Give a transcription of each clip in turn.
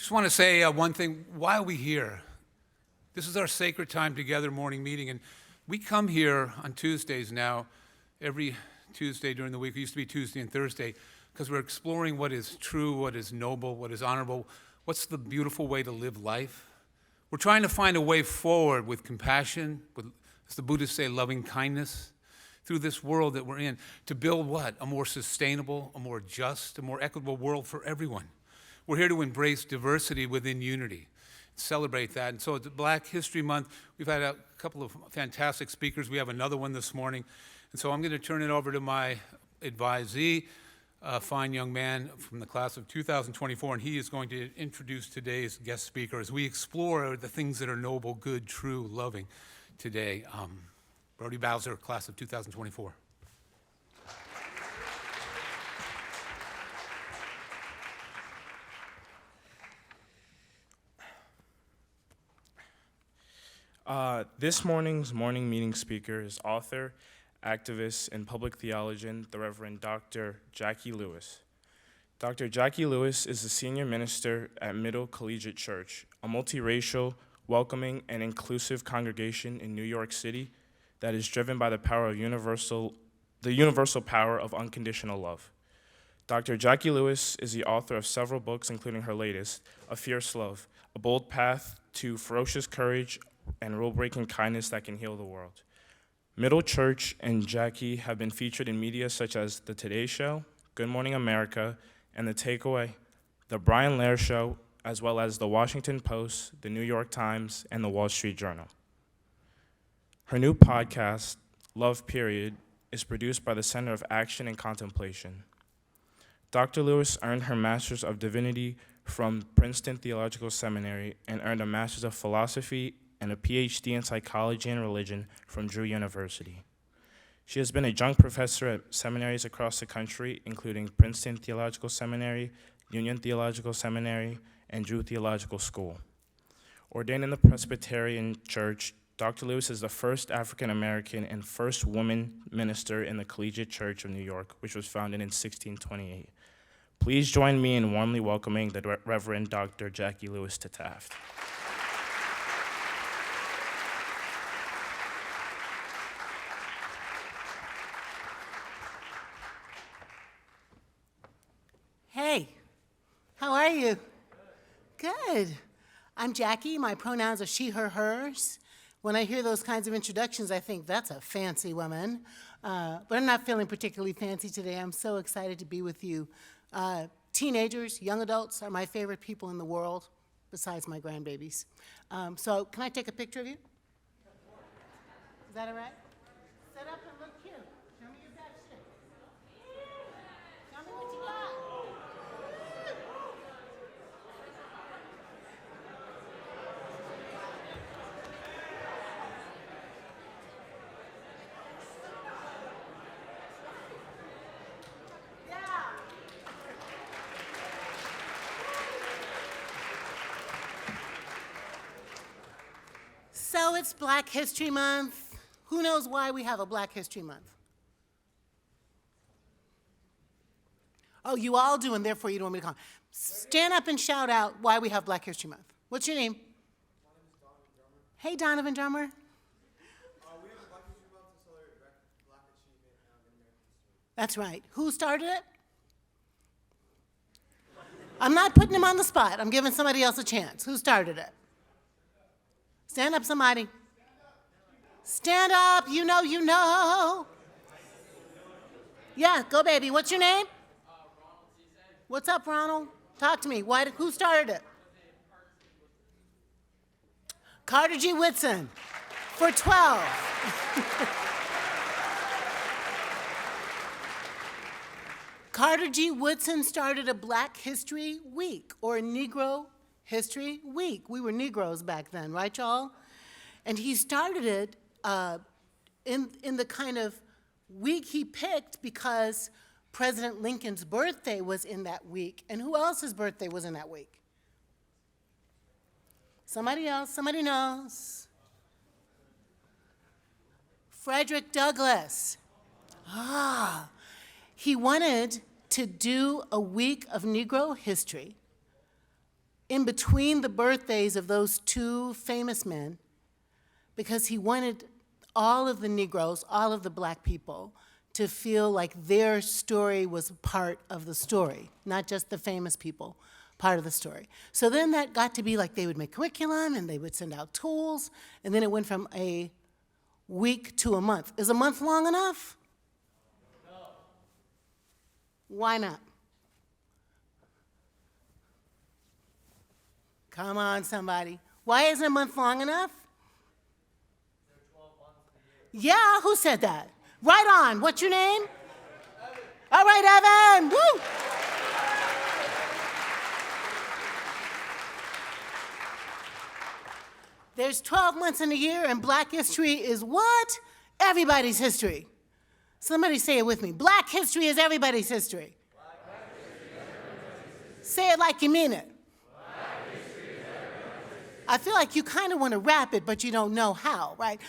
Just want to say one thing. Why are we here? This is our sacred time together morning meeting, and we come here on Tuesdays now, every Tuesday during the week. It used to be Tuesday and Thursday, because we're exploring what is true, what is noble, what is honorable, what's the beautiful way to live life. We're trying to find a way forward with compassion, with, as the Buddhists say, loving kindness, through this world that we're in, to build what? A more sustainable, a more just, a more equitable world for everyone. We're here to embrace diversity within unity, celebrate that. And so it's Black History Month. We've had a couple of fantastic speakers. We have another one this morning. And so I'm going to turn it over to my advisee, a fine young man from the class of 2024, and he is going to introduce today's guest speaker as we explore the things that are noble, good, true, loving today. Brody Bowser, class of 2024. This morning's morning meeting speaker is author, activist, and public theologian, the Reverend Dr. Jacqui Lewis. Dr. Jacqui Lewis is the senior minister at Middle Collegiate Church, a multiracial, welcoming, and inclusive congregation in New York City that is driven by the universal power of unconditional love. Dr. Jacqui Lewis is the author of several books, including her latest, A Fierce Love, A Bold Path to Ferocious Courage and Rule-Breaking Kindness That Can Heal the World. Middle Church and Jacqui have been featured in media such as The Today Show, Good Morning America, and The Takeaway, The Brian Lehrer Show, as well as The Washington Post, The New York Times, and The Wall Street Journal. Her new podcast, Love Period, is produced by the Center of Action and Contemplation. Dr. Lewis earned her Master's of Divinity from Princeton Theological Seminary and earned a Master's of Philosophy and a PhD in Psychology and Religion from Drew University. She has been a adjunct professor at seminaries across the country, including Princeton Theological Seminary, Union Theological Seminary, and Drew Theological School. Ordained in the Presbyterian Church, Dr. Lewis is the first African-American and first woman minister in the Collegiate Church of New York, which was founded in 1628. Please join me in warmly welcoming the Reverend Dr. Jacqui Lewis to Taft. Hey, how are you? Good. I'm Jacqui. My pronouns are she, her, hers. When I hear those kinds of introductions, I think that's a fancy woman. But I'm not feeling particularly fancy today. I'm so excited to be with you. Teenagers, young adults are my favorite people in the world, besides my grandbabies. So can I take a picture of you? Is that all right? Set up and look cute. Show me your best shit. Show me what you got. So it's Black History Month. Who knows why we have a Black History Month? Oh, you all do, and therefore you don't want me to call. Stand up and shout out why we have Black History Month. What's your name? My name is Donovan Drummer. Hey, Donovan Drummer. We have a Black History Month to celebrate Black achievement in American history. That's right. Who started it? I'm not putting him on the spot. I'm giving somebody else a chance. Who started it? Stand up, somebody. Stand up, you know, you know. Yeah, go baby. What's your name? What's up, Ronald? Talk to me. Who started it? Carter G. Woodson for 12. Carter G. Woodson started a Black History Week, or a Negro History Week. We were Negroes back then, right, y'all? And he started it in the kind of week he picked because President Lincoln's birthday was in that week. And who else's birthday was in that week? Somebody else, somebody knows. Frederick Douglass. He wanted to do a week of Negro history in between the birthdays of those two famous men, because he wanted all of the Negroes, all of the black people, to feel like their story was part of the story, not just the famous people, part of the story. So then that got to be like they would make curriculum and they would send out tools, and then it went from a week to a month. Is a month long enough? No. Why not? Come on, somebody. Why isn't a month long enough? There are 12 months in a year. Yeah, who said that? Right on. What's your name? Evan. All right, Evan. Woo! There's 12 months in a year, and Black history is what? Everybody's history. Somebody say it with me. Black history is everybody's history. Say it like you mean it. I feel like you kind of want to rap it, but you don't know how, right?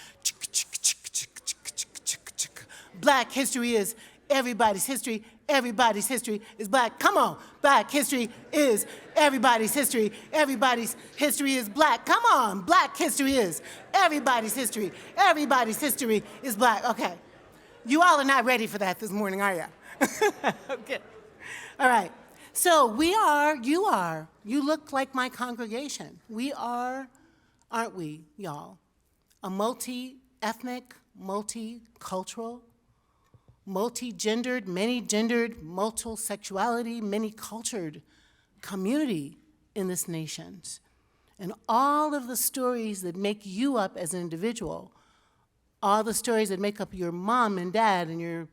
Black history is everybody's history. Everybody's history is black. Come on. Black history is everybody's history. Everybody's history is black. Come on. Black history is everybody's history. Everybody's history is black. Okay. You all are not ready for that this morning, are you? Okay. All right. So you look like my congregation. We are, aren't we, y'all? A multi-ethnic, multicultural, multi-gendered, many-gendered, multi-sexuality, many-cultured community in this nation. And all of the stories that make you up as an individual, all the stories that make up your mom and dad and your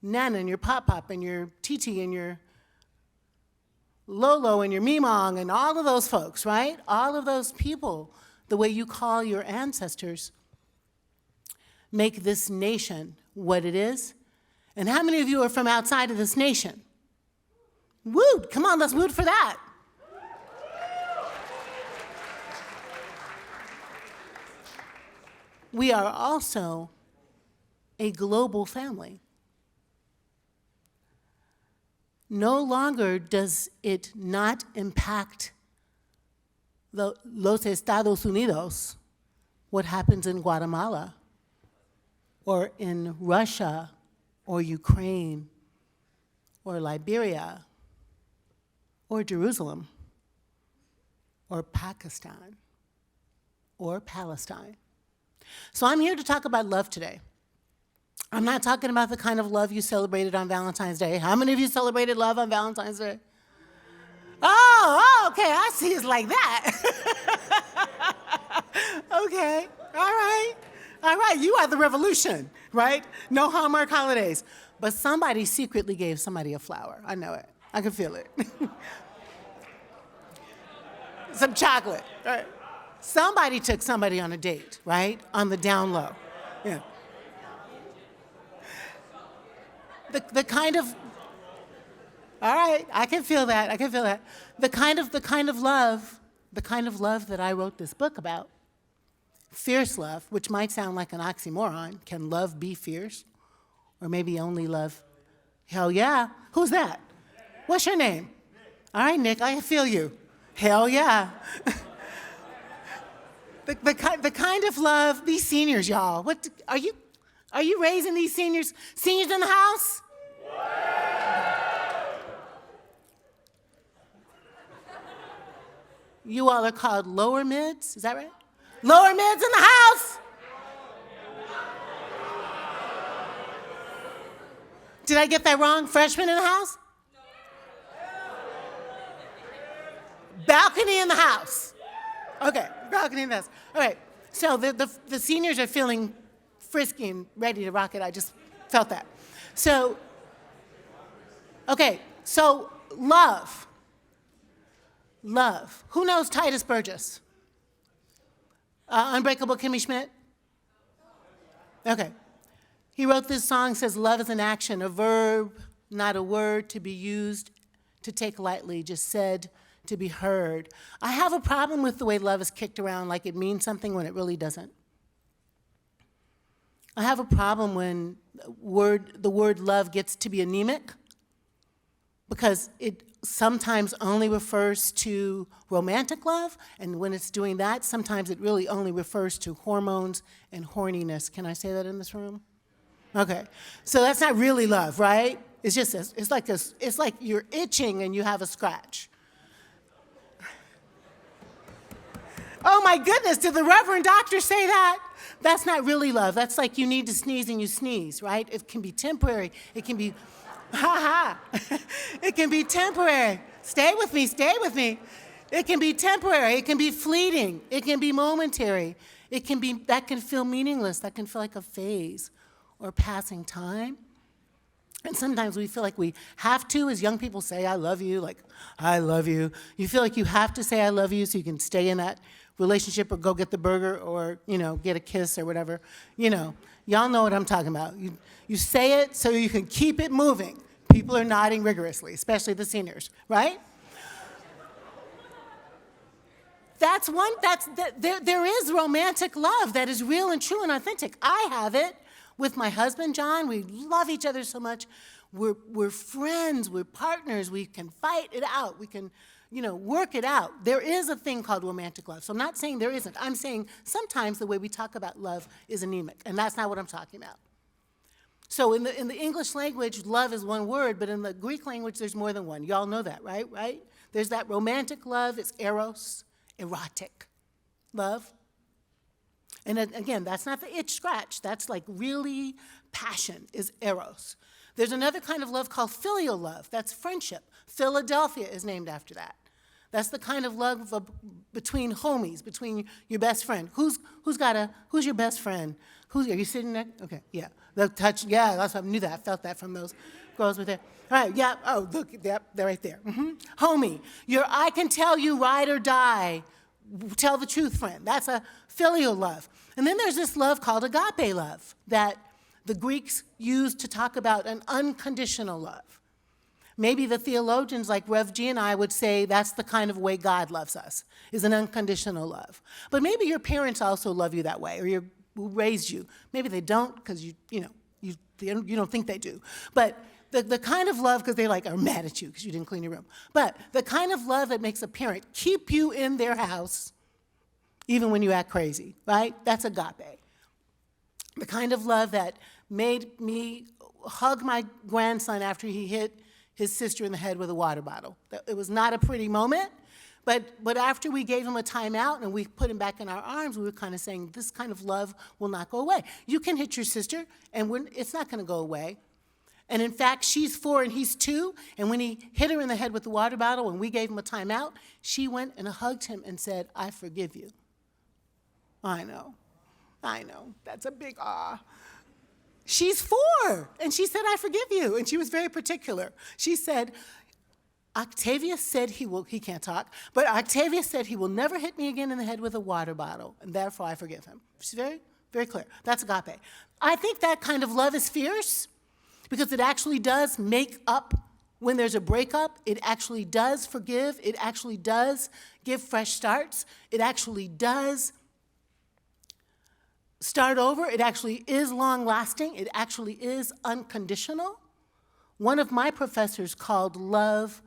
nana and your pop-pop and your titi and your Lolo and your Mimong and all of those folks, right? All of those people, the way you call your ancestors, make this nation what it is. And how many of you are from outside of this nation? Woot! Come on, let's woot for that. We are also a global family. No longer does it not impact los Estados Unidos, what happens in Guatemala, or in Russia, or Ukraine, or Liberia, or Jerusalem, or Pakistan, or Palestine. So I'm here to talk about love today. I'm not talking about the kind of love you celebrated on Valentine's Day. How many of you celebrated love on Valentine's Day? Oh, okay, I see it's like that. Okay, all right, you are the revolution, right? No Hallmark holidays. But somebody secretly gave somebody a flower. I know it, I can feel it. Some chocolate, right? Somebody took somebody on a date, right? On the down low, yeah. The kind of, all right, I can feel that. The kind of love that I wrote this book about, fierce love, which might sound like an oxymoron. Can love be fierce? Or maybe only love? Hell yeah. Who's that? What's your name? All right, Nick, I feel you. Hell yeah. The kind of love, these seniors, y'all. What are you raising these seniors? Seniors in the house? You all are called lower mids, is that right? Lower mids in the house? Did I get that wrong? Freshmen in the house? Balcony in the house. Okay, balcony in the house. All right, so the seniors are feeling frisky and ready to rock it. I just felt that. So, okay, so love. Love. Who knows Titus Burgess? Unbreakable Kimmy Schmidt? Okay. He wrote this song, says, love is an action, a verb, not a word to be used, to take lightly, just said, to be heard. I have a problem with the way love is kicked around like it means something when it really doesn't. I have a problem when the word love gets to be anemic, because it sometimes only refers to romantic love, and when it's doing that, sometimes it really only refers to hormones and horniness. Can I say that in this room? Okay, so that's not really love, right? It's just it's like you're itching and you have a scratch. Oh my goodness, did the Reverend Doctor say that? That's not really love. That's like you need to sneeze and you sneeze, right? It can be temporary. It can be, it can be temporary. Stay with me, stay with me. It can be temporary. It can be fleeting. It can be momentary. That can feel meaningless. That can feel like a phase or passing time. And sometimes we feel like we have to, as young people, say, I love you, like, I love you. You feel like you have to say I love you so you can stay in that relationship or go get the burger or, get a kiss or whatever. Y'all know what I'm talking about. You say it so you can keep it moving. People are nodding rigorously, especially the seniors, right? There is romantic love that is real and true and authentic. I have it with my husband, John. We love each other so much. We're friends, we're partners, we can fight it out, we can, work it out. There is a thing called romantic love. So I'm not saying there isn't. I'm saying sometimes the way we talk about love is anemic, and that's not what I'm talking about. So in the English language, love is one word, but in the Greek language, there's more than one. Y'all know that, right? There's that romantic love, it's eros, erotic love. And again, that's not the itch scratch. That's like really passion is eros. There's another kind of love called filial love. That's friendship. Philadelphia is named after that. That's the kind of love between homies, between your best friend. Who's your best friend? Are you sitting there? Okay, yeah. The touch, yeah, I knew that. I felt that from those girls with there. All right, yeah, oh, look, yep, they're right there. Mm-hmm. Homie, I can tell you ride or die. Tell the truth, friend. That's a filial love. And then there's this love called agape love that the Greeks used to talk about an unconditional love. Maybe the theologians like Rev G and I would say that's the kind of way God loves us, is an unconditional love. But maybe your parents also love you that way, or who raised you. Maybe they don't because you don't think they do. But the kind of love, because they are mad at you because you didn't clean your room. But the kind of love that makes a parent keep you in their house even when you act crazy, right? That's agape. The kind of love that made me hug my grandson after he hit his sister in the head with a water bottle. It was not a pretty moment, but after we gave him a timeout and we put him back in our arms, we were kind of saying, this kind of love will not go away. You can hit your sister, and it's not going to go away. And in fact, she's 4 and he's 2, and when he hit her in the head with the water bottle and we gave him a timeout, she went and hugged him and said, I forgive you. I know, that's a big ah. She's 4, and she said, I forgive you, and she was very particular. She said, Octavius said he can't talk, but Octavius said he will never hit me again in the head with a water bottle, and therefore I forgive him. She's very, very clear. That's agape. I think that kind of love is fierce because it actually does make up when there's a breakup. It actually does forgive. It actually does give fresh starts. It actually does start over. It actually is long-lasting. It actually is unconditional. One of my professors called love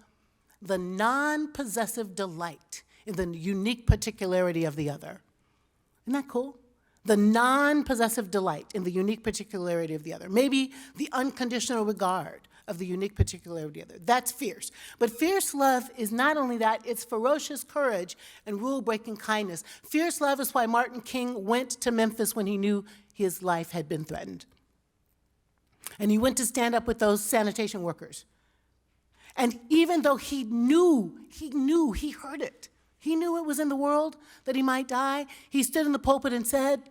the non-possessive delight in the unique particularity of the other. Isn't that cool? The non-possessive delight in the unique particularity of the other. Maybe the unconditional regard of the unique particularity of the other. That's fierce. But fierce love is not only that, it's ferocious courage and rule-breaking kindness. Fierce love is why Martin King went to Memphis when he knew his life had been threatened. And he went to stand up with those sanitation workers. And even though he heard it. He knew it was in the world that he might die. He stood in the pulpit and said,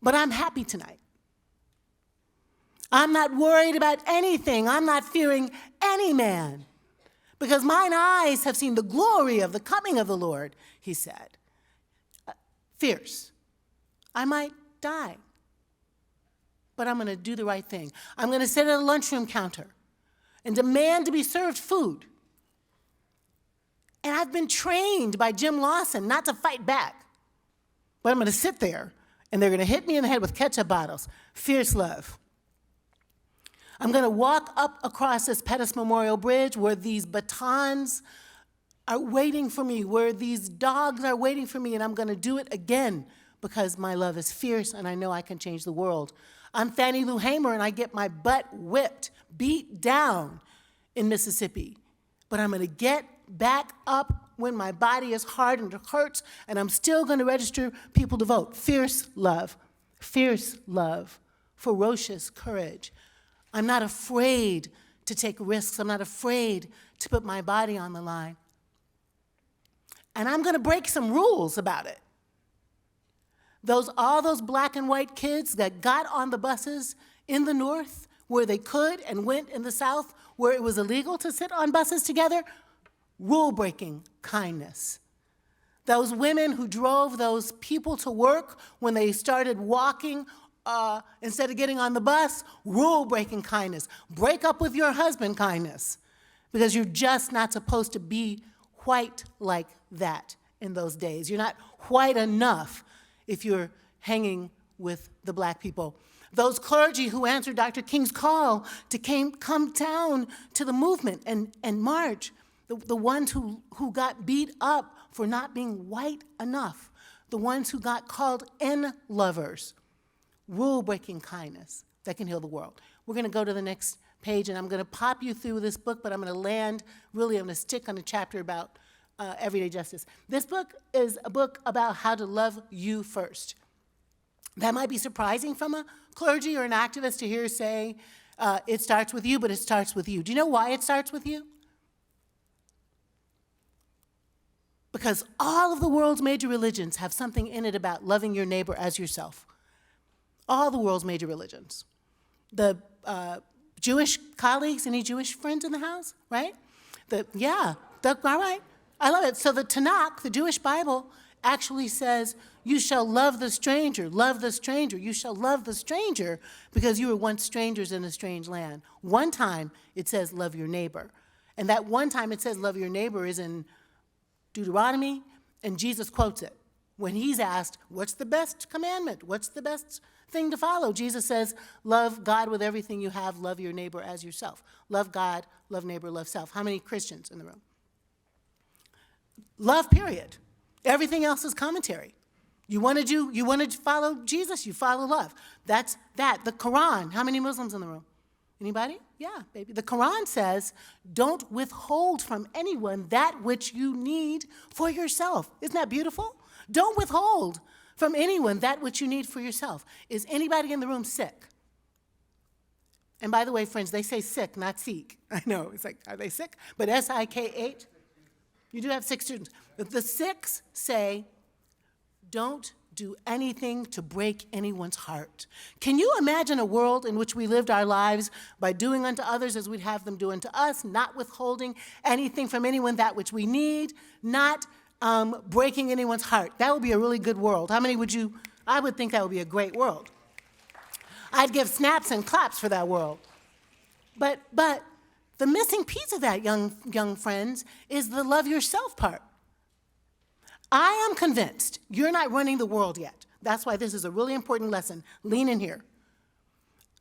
but I'm happy tonight. I'm not worried about anything. I'm not fearing any man. Because mine eyes have seen the glory of the coming of the Lord, he said. Fierce. I might die, but I'm going to do the right thing. I'm going to sit at a lunchroom counter and demand to be served food. And I've been trained by Jim Lawson not to fight back. But I'm going to sit there, and they're going to hit me in the head with ketchup bottles. Fierce love. I'm going to walk up across this Pettus Memorial Bridge where these batons are waiting for me, where these dogs are waiting for me, and I'm going to do it again because my love is fierce and I know I can change the world. I'm Fannie Lou Hamer and I get my butt whipped, beat down in Mississippi. But I'm going to get back up when my body is hard and it hurts, and I'm still going to register people to vote. Fierce love, ferocious courage. I'm not afraid to take risks. I'm not afraid to put my body on the line. And I'm going to break some rules about it. All those black and white kids that got on the buses in the North where they could and went in the South where it was illegal to sit on buses together, rule-breaking kindness. Those women who drove those people to work when they started walking instead of getting on the bus, rule-breaking kindness. Break up with your husband kindness, because you're just not supposed to be white like that in those days. You're not white enough if you're hanging with the black people. Those clergy who answered Dr. King's call to come down to the movement and march, the ones who got beat up for not being white enough, the ones who got called N-lovers, rule-breaking kindness that can heal the world. We're going to go to the next page, and I'm going to pop you through this book, but I'm going to land, really, I'm going to stick on a chapter about everyday justice. This book is a book about how to love you first. That might be surprising from a clergy or an activist to hear say, it starts with you, but it starts with you. Do you know why it starts with you? Because all of the world's major religions have something in it about loving your neighbor as yourself. All the world's major religions. The Jewish colleagues, any Jewish friends in the house, right? All right. I love it. So the Tanakh, the Jewish Bible, actually says, you shall love the stranger, love the stranger. You shall love the stranger because you were once strangers in a strange land. One time it says love your neighbor. And that one time it says love your neighbor is in Deuteronomy, and Jesus quotes it. When he's asked, what's the best commandment? What's the best thing to follow? Jesus says, love God with everything you have, love your neighbor as yourself. Love God, love neighbor, love self. How many Christians in the room? Love, period. Everything else is commentary. You want to follow Jesus, you follow love. That's that. The Quran, how many Muslims in the room? Anybody? Yeah, baby. The Quran says, don't withhold from anyone that which you need for yourself. Isn't that beautiful? Don't withhold from anyone that which you need for yourself. Is anybody in the room sick? And by the way, friends, they say sick, not seek. I know, it's like, are they sick? But S-I-K-H, you do have 6 students. But the 6 say, don't do anything to break anyone's heart. Can you imagine a world in which we lived our lives by doing unto others as we'd have them do unto us, not withholding anything from anyone that which we need, not breaking anyone's heart? That would be a really good world. How many would you? I would think that would be a great world. I'd give snaps and claps for that world. But the missing piece of that, young friends, is the love yourself part. I am convinced you're not running the world yet. That's why this is a really important lesson. Lean in here.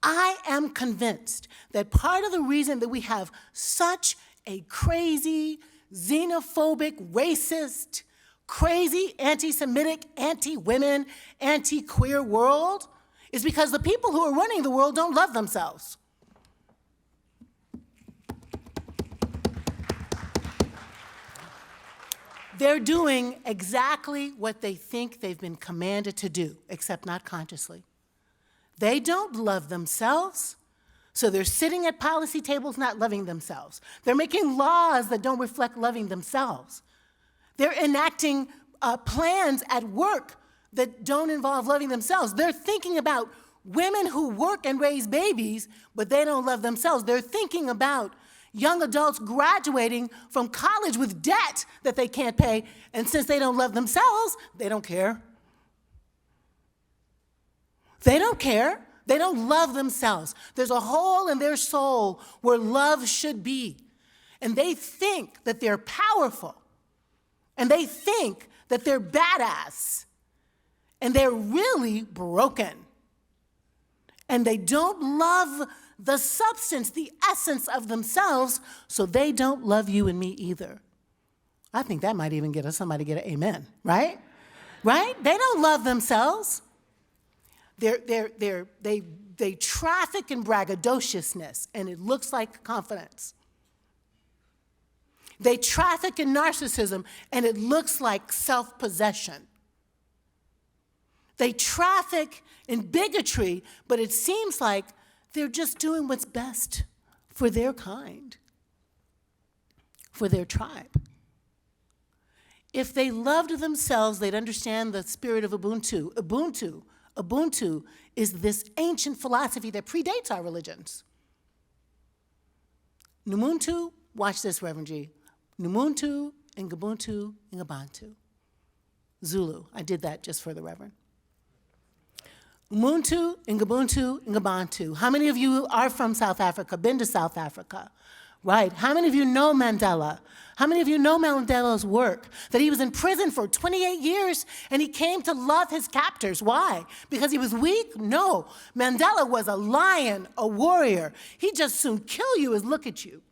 I am convinced that part of the reason that we have such a crazy, xenophobic, racist, crazy, anti-Semitic, anti-women, anti-queer world is because the people who are running the world don't love themselves. They're doing exactly what they think they've been commanded to do, except not consciously. They don't love themselves, so they're sitting at policy tables not loving themselves. They're making laws that don't reflect loving themselves. They're enacting plans at work that don't involve loving themselves. They're thinking about women who work and raise babies, but they don't love themselves. They're thinking about young adults graduating from college with debt that they can't pay, and since they don't love themselves, they don't care. They don't care. They don't love themselves. There's a hole in their soul where love should be, and they think that they're powerful, and they think that they're badass, and they're really broken. and they don't love the substance, the essence of themselves, so they don't love you and me either. I think that might even get somebody get an amen, right? Right? They don't love themselves. They traffic in braggadociousness, and it looks like confidence. They traffic in narcissism, and it looks like self-possession. They traffic in bigotry, but it seems like they're just doing what's best for their kind, for their tribe. If they loved themselves, they'd understand the spirit of Ubuntu. Ubuntu is this ancient philosophy that predates our religions. Numuntu, watch this, Reverend G. Numuntu, Ngubuntu, Ngabantu. Zulu, I did that just for the Reverend. Umuntu, Ngubuntu, Ngabantu. How many of you are from South Africa, been to South Africa? Right. How many of you know Mandela? How many of you know Mandela's work? That he was in prison for 28 years and he came to love his captors. Why? Because he was weak? No. Mandela was a lion, a warrior. He'd just soon kill you as look at you.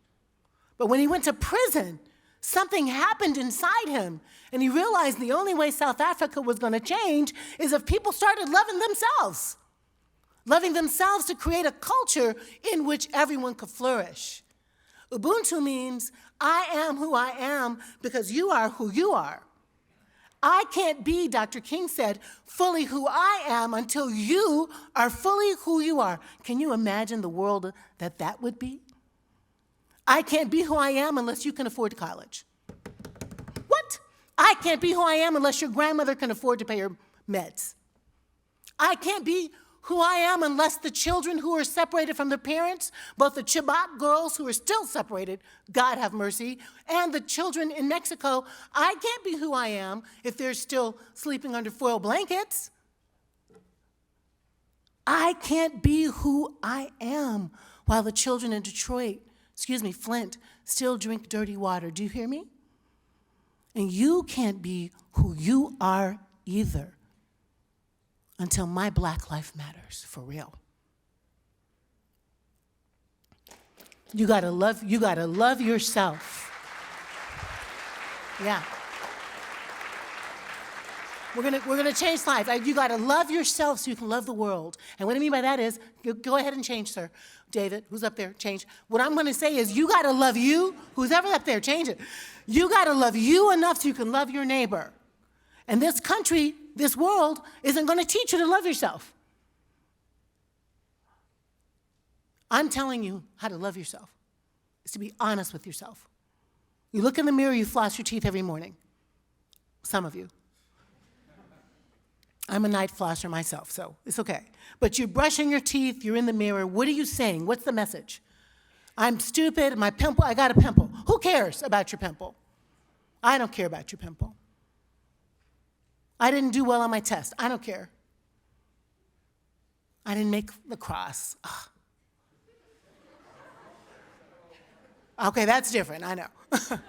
But when he went to prison, something happened inside him. And he realized the only way South Africa was going to change is if people started loving themselves. Loving themselves to create a culture in which everyone could flourish. Ubuntu means I am who I am because you are who you are. I can't be, Dr. King said, fully who I am until you are fully who you are. Can you imagine the world that would be? I can't be who I am unless you can afford college. What? I can't be who I am unless your grandmother can afford to pay her meds. I can't be who I am unless the children who are separated from their parents, both the Chibok girls who are still separated, God have mercy, and the children in Mexico, I can't be who I am if they're still sleeping under foil blankets. I can't be who I am while the children in Detroit, Flint, still drink dirty water. Do you hear me? And you can't be who you are either until my Black life matters, for real. You gotta love yourself. Yeah. We're gonna change life. You gotta love yourself so you can love the world. And what I mean by that is, go ahead and change, sir. David, who's up there, change. What I'm gonna say is you gotta love you, who's ever up there, change it. You gotta love you enough so you can love your neighbor. And this country, this world, isn't gonna teach you to love yourself. I'm telling you how to love yourself. Is to be honest with yourself. You look in the mirror, you floss your teeth every morning. Some of you. I'm a night flosser myself, so it's okay. But you're brushing your teeth, you're in the mirror. What are you saying? What's the message? I'm stupid, my pimple, I got a pimple. Who cares about your pimple? I don't care about your pimple. I didn't do well on my test. I don't care. I didn't make lacrosse. Ugh. Okay, that's different, I know.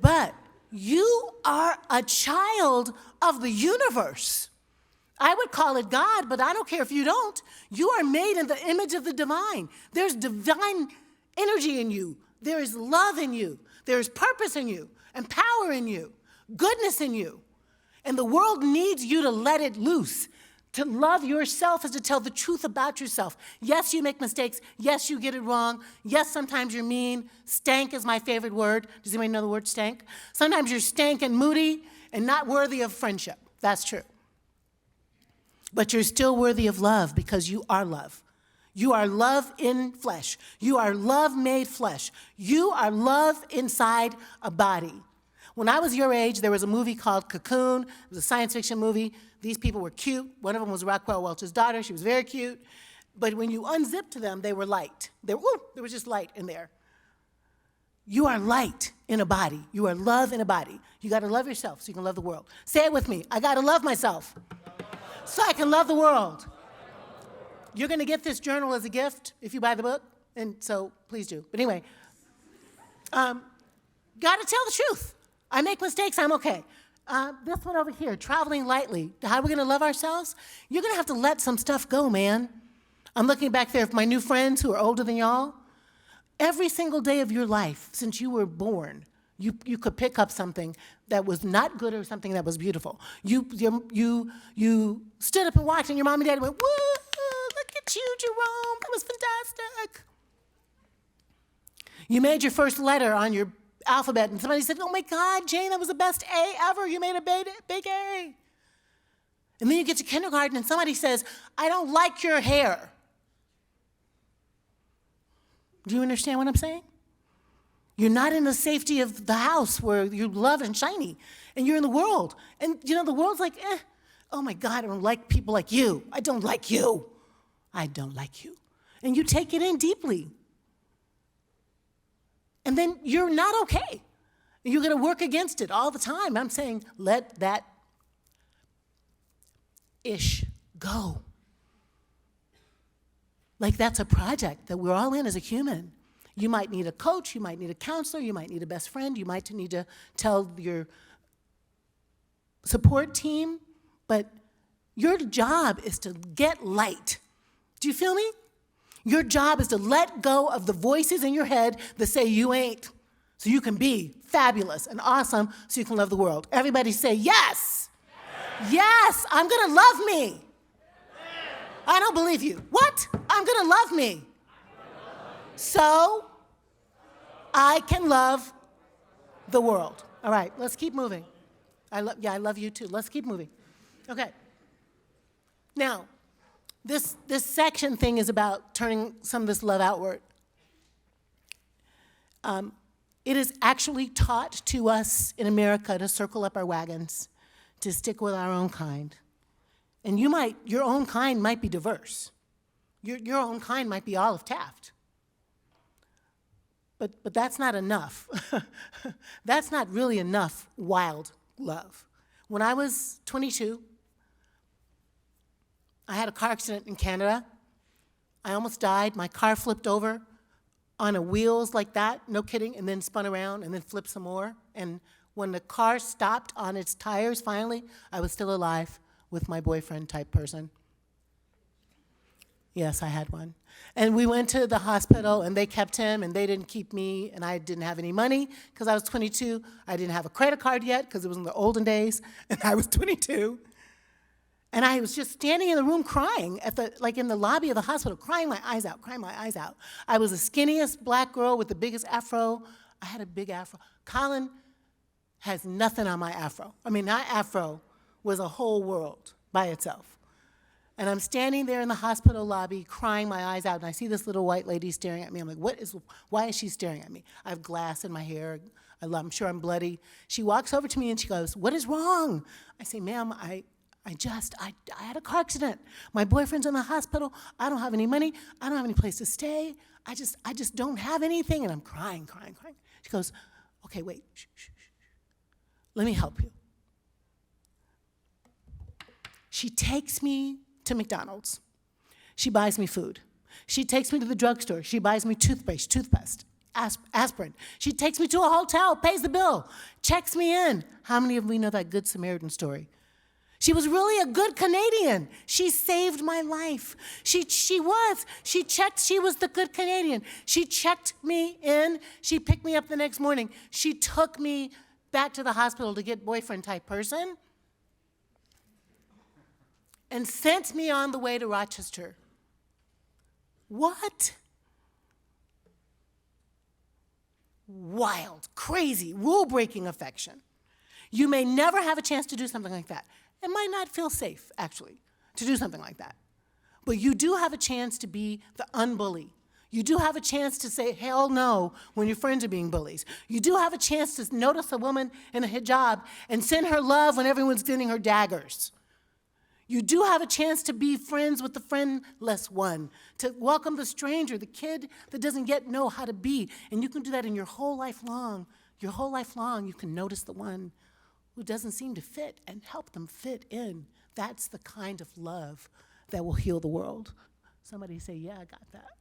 But you are a child of the universe. I would call it God, but I don't care if you don't. You are made in the image of the divine. There's divine energy in you. There is love in you. There is purpose in you, and power in you, goodness in you. And the world needs you to let it loose. To love yourself is to tell the truth about yourself. Yes, you make mistakes. Yes, you get it wrong. Yes, sometimes you're mean. Stank is my favorite word. Does anybody know the word stank? Sometimes you're stank and moody and not worthy of friendship. That's true. But you're still worthy of love because you are love. You are love in flesh. You are love made flesh. You are love inside a body. When I was your age, there was a movie called Cocoon. It was a science fiction movie. These people were cute. One of them was Rockwell Welch's daughter. She was very cute. But when you unzipped them, they were light. There was just light in there. You are light in a body. You are love in a body. You got to love yourself so you can love the world. Say it with me. I got to love myself so I can love the world. You're going to get this journal as a gift if you buy the book, and so please do. But anyway, got to tell the truth. I make mistakes, I'm okay. This one over here, traveling lightly. How are we going to love ourselves? You're going to have to let some stuff go, man. I'm looking back there at my new friends who are older than y'all. Every single day of your life since you were born, you could pick up something that was not good or something that was beautiful. You stood up and watched, and your mom and dad went, "Woo, look at you, Jerome, that was fantastic." You made your first letter on your alphabet, and somebody said, "Oh my God, Jane, that was the best A ever. You made a big A." And then you get to kindergarten, and somebody says, "I don't like your hair." Do you understand what I'm saying? You're not in the safety of the house where you're loved and shiny, and you're in the world. And the world's like, oh my God, I don't like people like you. I don't like you. I don't like you. And you take it in deeply. And then you're not okay. You're going to work against it all the time. I'm saying, let that ish go. Like that's a project that we're all in as a human. You might need a coach, you might need a counselor, you might need a best friend, you might need to tell your support team, but your job is to get light. Do you feel me? Your job is to let go of the voices in your head that say you ain't, so you can be fabulous and awesome, so you can love the world. Everybody say yes. Yes, I'm gonna love me. I don't believe you. What? I'm going to love me. So I can love the world. All right, let's keep moving. I love you too. Let's keep moving. Okay. Now, this section thing is about turning some of this love outward. It is actually taught to us in America to circle up our wagons, to stick with our own kind. And your own kind might be diverse. Your own kind might be Olive Taft. But that's not enough. That's not really enough wild love. When I was 22, I had a car accident in Canada. I almost died. My car flipped over on wheels like that, no kidding, and then spun around and then flipped some more. And when the car stopped on its tires finally, I was still alive with my boyfriend type person. Yes, I had one. And we went to the hospital, and they kept him, and they didn't keep me, and I didn't have any money because I was 22. I didn't have a credit card yet because it was in the olden days, and I was 22. And I was just standing in the room crying in the lobby of the hospital, crying my eyes out. I was the skinniest black girl with the biggest afro. I had a big afro. Colin has nothing on my afro. I mean, my afro was a whole world by itself. And I'm standing there in the hospital lobby crying my eyes out, and I see this little white lady staring at me. I'm like, why is she staring at me? I have glass in my hair. I'm sure I'm bloody. She walks over to me and she goes, "What is wrong?" I say, "Ma'am, I had a car accident. My boyfriend's in the hospital. I don't have any money. I don't have any place to stay. I just don't have anything." And I'm crying. She goes, "Okay, wait, shh. Let me help you." She takes me to McDonald's. She buys me food. She takes me to the drugstore. She buys me toothpaste, aspirin. She takes me to a hotel, pays the bill, checks me in. How many of we know that Good Samaritan story? She was really a good Canadian. She saved my life. She was the good Canadian. She checked me in. She picked me up the next morning. She took me back to the hospital to get boyfriend type person and sent me on the way to Rochester. What? Wild, crazy, rule-breaking affection. You may never have a chance to do something like that. It might not feel safe, actually, to do something like that. But you do have a chance to be the unbully. You do have a chance to say hell no when your friends are being bullies. You do have a chance to notice a woman in a hijab and send her love when everyone's sending her daggers. You do have a chance to be friends with the friendless one, to welcome the stranger, the kid that doesn't yet know how to be. And you can do that in your whole life long. Your whole life long, you can notice the one who doesn't seem to fit and help them fit in. That's the kind of love that will heal the world. Somebody say, "Yeah, I got that."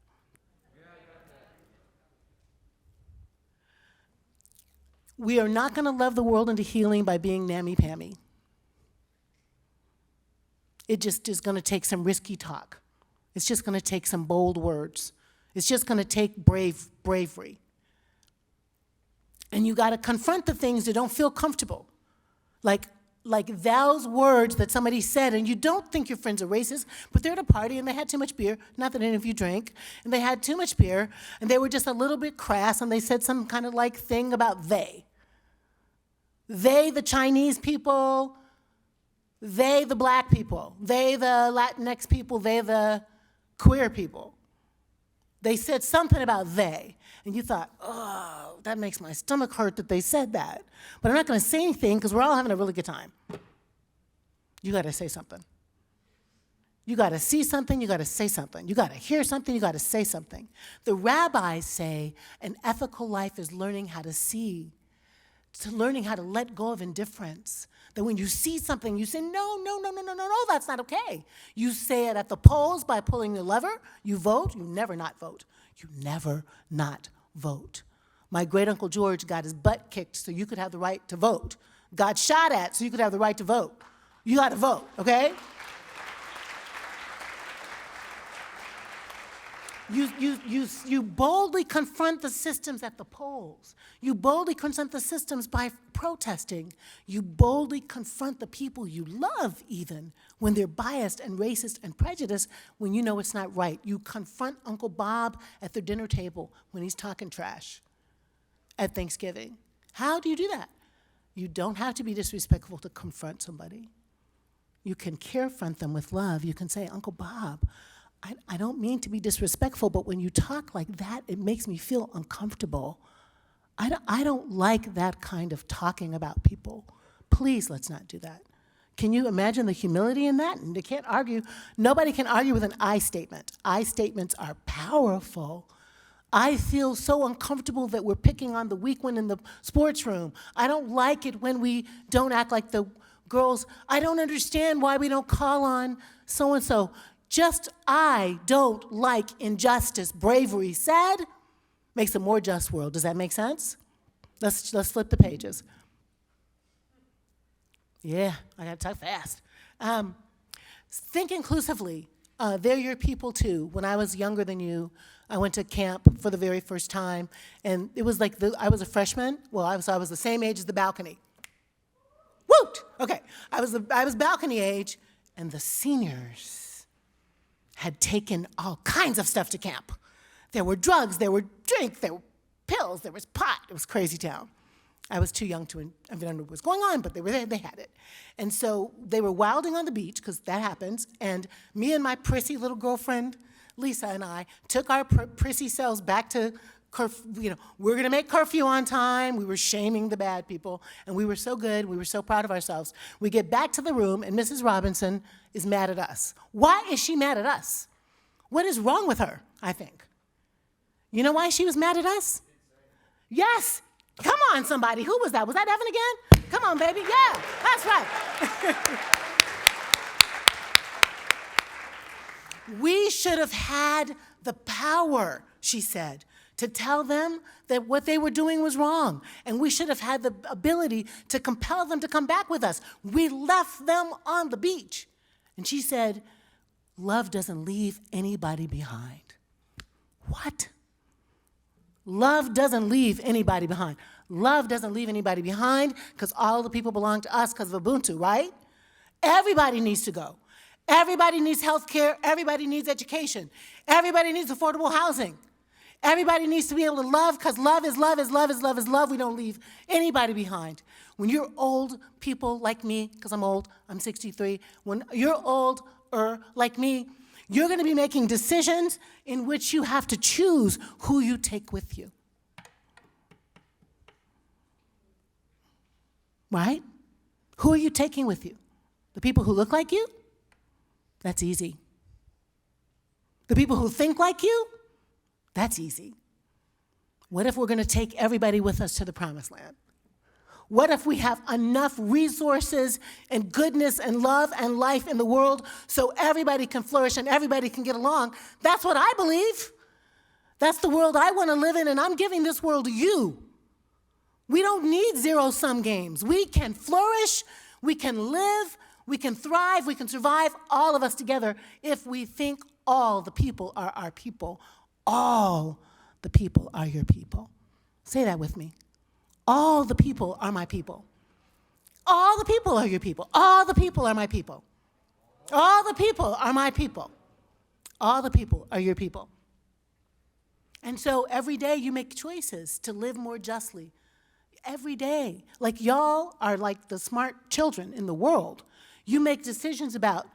We are not going to love the world into healing by being nammy-pammy. It just is going to take some risky talk. It's just going to take some bold words. It's just going to take bravery. And you got to confront the things that don't feel comfortable. Like those words that somebody said, and you don't think your friends are racist, but they're at a party and they had too much beer, not that any of you drink, and they had too much beer, and they were just a little bit crass, and they said some kind of like thing about they. They, the Chinese people, they, the black people, they, the Latinx people, they, the queer people. They said something about they, and you thought, oh, that makes my stomach hurt that they said that. But I'm not going to say anything because we're all having a really good time. You got to say something. You got to see something, you got to say something. You got to hear something, you got to say something. The rabbis say an ethical life is learning how to see, to learning how to let go of indifference. That when you see something, you say, no, that's not okay. You say it at the polls by pulling the lever. You vote. You never not vote. You never not vote. My great-uncle George got his butt kicked so you could have the right to vote. Got shot at so you could have the right to vote. You got to vote, okay? You boldly confront the systems at the polls. You boldly confront the systems by protesting. You boldly confront the people you love even when they're biased and racist and prejudiced when you know it's not right. You confront Uncle Bob at the dinner table when he's talking trash at Thanksgiving. How do you do that? You don't have to be disrespectful to confront somebody. You can confront them with love. You can say, Uncle Bob, I don't mean to be disrespectful, but when you talk like that, it makes me feel uncomfortable. I don't like that kind of talking about people. Please, let's not do that. Can you imagine the humility in that? And they can't argue. Nobody can argue with an I statement. I statements are powerful. I feel so uncomfortable that we're picking on the weak one in the sports room. I don't like it when we don't act like the girls. I don't understand why we don't call on so-and-so. Just I don't like injustice, bravery said, makes a more just world. Does that make sense? Let's flip the pages. Yeah, I gotta talk fast. Think inclusively. They're your people too. When I was younger than you, I went to camp for the very first time, and it was like I was a freshman. Well, I was the same age as the balcony. Woot! Okay, I was balcony age, and the seniors had taken all kinds of stuff to camp. There were drugs, there were drink, there were pills, there was pot. It was crazy town. I was too young to understand what was going on, but they were there, they had it. And so they were wilding on the beach, because that happens, and me and my prissy little girlfriend, Lisa, and I took our prissy selves back to we're gonna make curfew on time. We were shaming the bad people, and we were so good, we were so proud of ourselves. We get back to the room, and Mrs. Robinson is mad at us. Why is she mad at us? What is wrong with her, I think? You know why she was mad at us? Yes, come on somebody, who was that? Was that Evan again? Come on, baby, yeah, that's right. We should have had the power, she said, to tell them that what they were doing was wrong. And we should have had the ability to compel them to come back with us. We left them on the beach. And she said, love doesn't leave anybody behind. What? Love doesn't leave anybody behind. Love doesn't leave anybody behind because all the people belong to us because of Ubuntu, right? Everybody needs to go. Everybody needs health care. Everybody needs education. Everybody needs affordable housing. Everybody needs to be able to love because love is love is love is love is love. We don't leave anybody behind. When you're old people like me, because I'm old, I'm 63, when you're older like me, you're going to be making decisions in which you have to choose who you take with you. Right? Who are you taking with you? The people who look like you? That's easy. The people who think like you? That's easy. What if we're going to take everybody with us to the promised land? What if we have enough resources and goodness and love and life in the world so everybody can flourish and everybody can get along? That's what I believe. That's the world I want to live in, and I'm giving this world to you. We don't need zero-sum games. We can flourish, we can live, we can thrive, we can survive, all of us together, if we think All the people are our people. All the people are your people. Say that with me. All the people are my people. All the people are your people. All the people are my people. All the people are my people. All the people are your people. And so every day you make choices to live more justly. Every day. Like y'all are like the smart children in the world. You make decisions about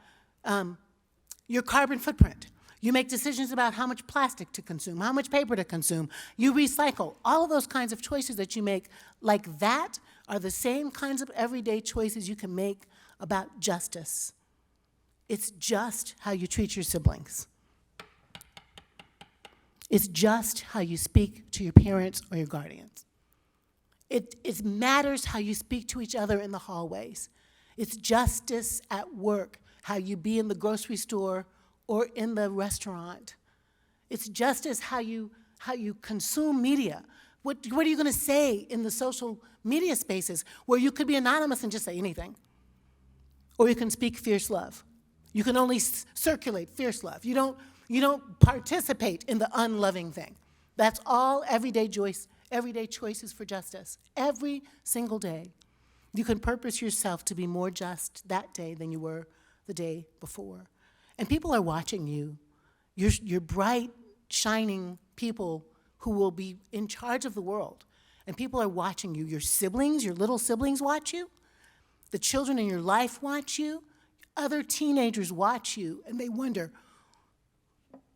your carbon footprint. You make decisions about how much plastic to consume, how much paper to consume. You recycle. All of those kinds of choices that you make like that are the same kinds of everyday choices you can make about justice. It's just how you treat your siblings. It's just how you speak to your parents or your guardians. It matters how you speak to each other in the hallways. It's justice at work, how you be in the grocery store or in the restaurant. It's justice how you consume media. What are you going to say in the social media spaces where you could be anonymous and just say anything? Or you can speak fierce love. You can only circulate fierce love. You don't participate in the unloving thing. That's all everyday choices for justice. Every single day, you can purpose yourself to be more just that day than you were the day before. And people are watching you. You're bright, shining people who will be in charge of the world. And people are watching you. Your siblings, your little siblings watch you. The children in your life watch you. Other teenagers watch you, and they wonder,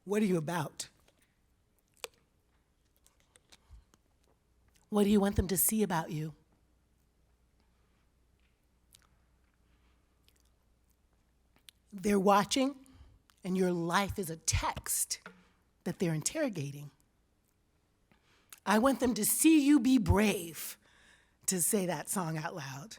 what are you about? What do you want them to see about you? They're watching, and your life is a text that they're interrogating. I want them to see you be brave to say that song out loud.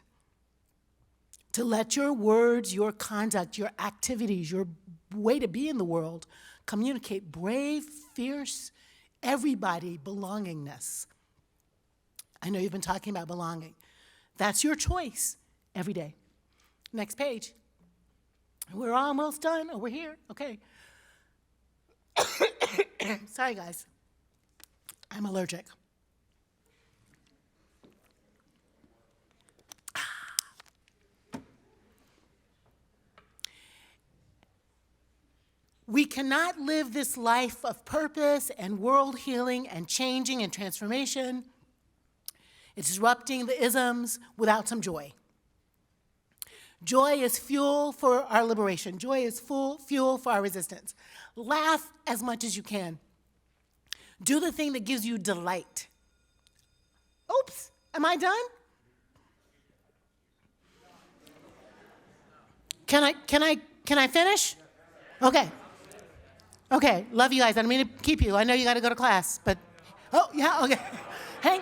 To let your words, your conduct, your activities, your way to be in the world communicate brave, fierce, everybody belongingness. I know you've been talking about belonging. That's your choice every day. Next page. We're almost done. Oh, we're here. Okay. Sorry, guys. I'm allergic. We cannot live this life of purpose and world healing and changing and transformation, disrupting the isms without some joy. Joy is fuel for our liberation. Joy is fuel for our resistance. Laugh as much as you can. Do the thing that gives you delight. Oops, am I done? Can I finish? Okay. Okay, love you guys. I don't mean to keep you. I know you got to go to class, but oh yeah, okay.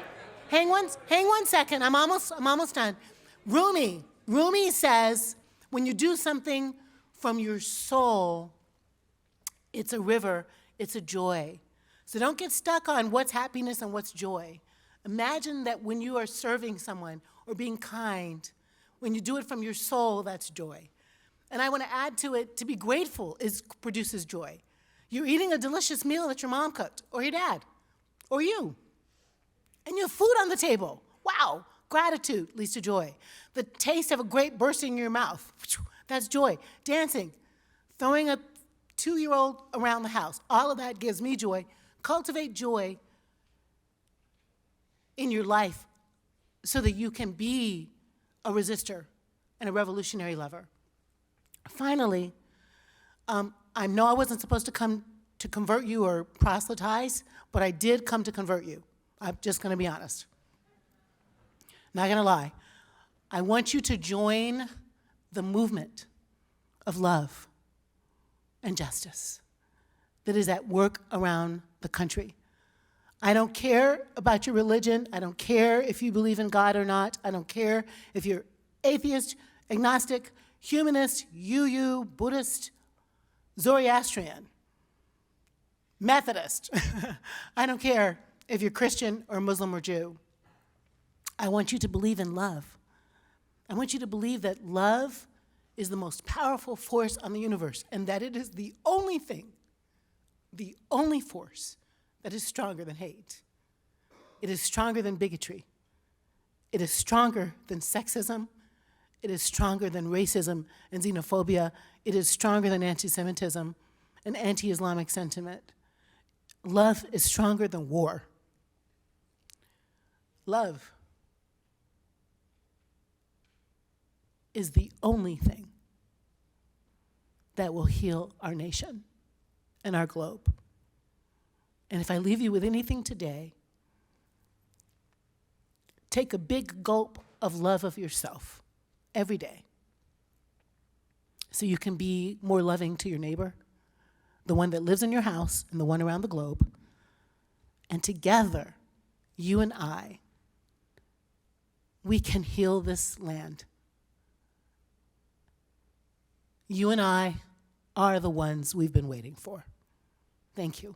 Hang one second. I'm almost done. Rumi says, when you do something from your soul, it's a river, it's a joy. So don't get stuck on what's happiness and what's joy. Imagine that when you are serving someone or being kind, when you do it from your soul, that's joy. And I want to add to it, to be grateful produces joy. You're eating a delicious meal that your mom cooked, or your dad, or you. And you have food on the table. Wow, gratitude leads to joy. The taste of a grape bursting in your mouth, that's joy. Dancing, throwing a 2-year-old around the house, all of that gives me joy. Cultivate joy in your life so that you can be a resistor and a revolutionary lover. Finally, I know I wasn't supposed to come to convert you or proselytize, but I did come to convert you. I'm just going to be honest. Not going to lie. I want you to join the movement of love and justice that is at work around the country. I don't care about your religion. I don't care if you believe in God or not. I don't care if you're atheist, agnostic, humanist, UU, Buddhist, Zoroastrian, Methodist. I don't care if you're Christian or Muslim or Jew. I want you to believe in love. I want you to believe that love is the most powerful force on the universe and that it is the only thing the only force that is stronger than hate. It is stronger than bigotry. It is stronger than sexism. It is stronger than racism and xenophobia. It is stronger than anti-Semitism and anti-Islamic sentiment. Love is stronger than war. Love is the only thing that will heal our nation and our globe. And if I leave you with anything today, take a big gulp of love of yourself every day so you can be more loving to your neighbor, the one that lives in your house and the one around the globe. And together, you and I, we can heal this land. You and I are the ones we've been waiting for. Thank you.